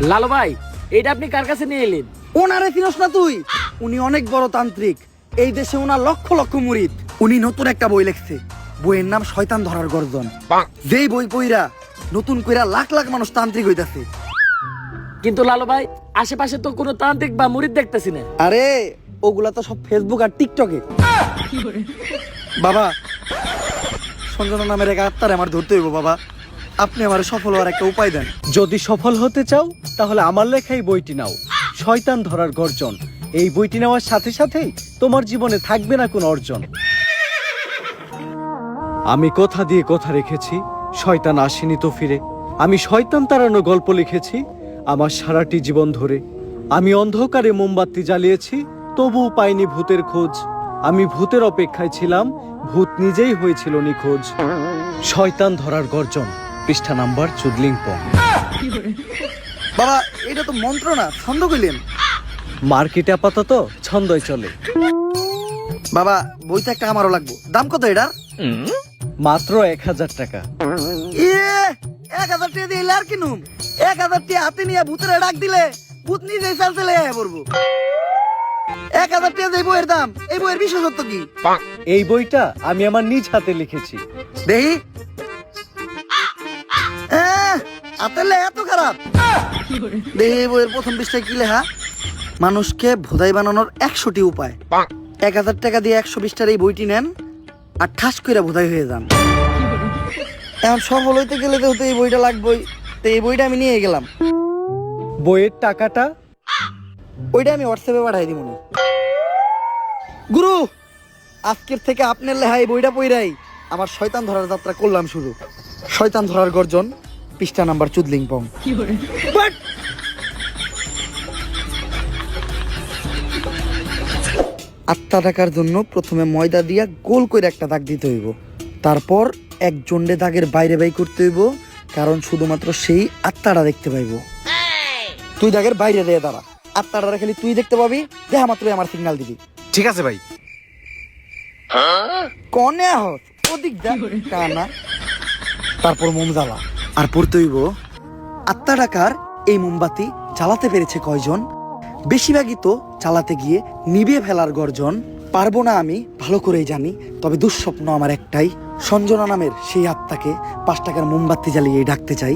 লালু ভাই, এটা আপনি কার কাছে নিয়ে এলেন? ওনারে চিনস না তুই? উনি অনেক বড় তান্ত্রিক। এই দেশে ওনার লক্ষ লক্ষ মুরিদ। উনি নতুন একটা বই লিখছে। বইয়ের নাম শয়তান ধরার গর্জন। যেই বই পইরা নতুন কইরা লাখ লাখ মানুষ তান্ত্রিক হইতাছে। কিন্তু লালু ভাই, আশেপাশে তো কোনো তান্ত্রিক বা মুরিদ দেখতেছি না। আরে ওগুলা তো সব ফেসবুক আর টিকটকে। বাবা, সঞ্জনা নামের এক আত্মারে আমার ধরতে হইব বাবা। আপনি আমার সফল হওয়ার একটা উপায় দেন। যদি সফল হতে চাও তাহলে আমার লেখা এই বইটি নাও, শয়তান ধরার গর্জন। এই বইটি নেওয়ার সাথে সাথেই তোমার জীবনে থাকবে না কোনো অর্জন। আমি কথা দিয়ে কথা রেখেছি, শয়তান আসেনি তো ফিরে। আমি শয়তান তাড়ানো গল্প লিখেছি আমার সারাটি জীবন ধরে। আমি অন্ধকারে মোমবাতি জ্বালিয়েছি, তবুও পাইনি ভূতের খোঁজ। আমি ভূতের অপেক্ষায় ছিলাম, ভূত নিজেই হয়েছিল নিখোঁজ। শয়তান ধরার গর্জন, পৃষ্ঠা নাম্বার চুদলিংপং। বাবা, এটা তো মন্ত্র না, ছন্দ কইলেন। মার্কেটে আপাতত ছন্দই চলে। বাবা, বইটা একটা আমারও লাগবো। দাম কত এটার? মাত্র 1000 টাকা। 1000 টাকা দিলে আর কিনুম? 1000 টাকা হাতে নিয়ে ভূতের ডাক দিলে ভূত নিজেই চালচেলে পড়বো। 1000 টাকা দিয়ে বইয়ের দাম, এই বইয়ের বিশেষত্ব কি? এই বইটা আমি আমার নিজ হাতে লিখেছি। দেখি। আতেলে এত খারাপ? দেখি বইয়ের প্রথম পৃষ্ঠায় কি লেখা? মানুষকে ভোদাই বানানোর 100টি উপায়। 1000 টাকা দিয়ে 120 টার এই বইটি নেন আর ঠাস কইরা ভোদাই হয়ে যান। এখন সফল হইতে গেলে তো এই বইটা লাগবেই। তো এই বইটা আমি নিয়ে গেলাম। বইয়ের টাকাটা? ওইটা আমি হোয়াটসঅ্যাপে পাঠাই দিব। গুরু, আজকের থেকে আপনার লেখা এই বইটা পইরাই আমার শয়তান ধরার যাত্রা করলাম শুরু। শয়তান ধরার গর্জন, পৃষ্ঠা নাম্বার চুদলিংপং। আত্মা ডাকার জন্য প্রথমে ময়দা দিয়া গোল করে একটা দাগ দিতে হইব। তারপর এক জন্ডে দাগের বাইরে বাই করতে হইব, কারণ শুধুমাত্র সেই আত্মাটা দেখতে পাইব। তুই দাগের বাইরে দিয়ে দাঁড়া, আত্মাটা খালি তুই দেখতে পাবি। দেখা মাত্রই আমার সিগন্যাল দিবি। ঠিক আছে ভাই। কনে হস ওদিক যা কানা। তারপর মোম জ্বালা আর পড়তে হইব, আত্মা ডাকার এই মোমবাতি জ্বালাতে পেরেছে কয়জন? বেশিরভাগই তো চালাতে গিয়ে নিভিয়ে ফেলার গর্জন। পারবো না আমি ভালো করেই জানি, তবে দুঃস্বপ্ন আমার একটাই, সঞ্জনা নামের সেই আত্মাকে 5 টাকার মোমবাতি জ্বালিয়ে ডাকতে চাই।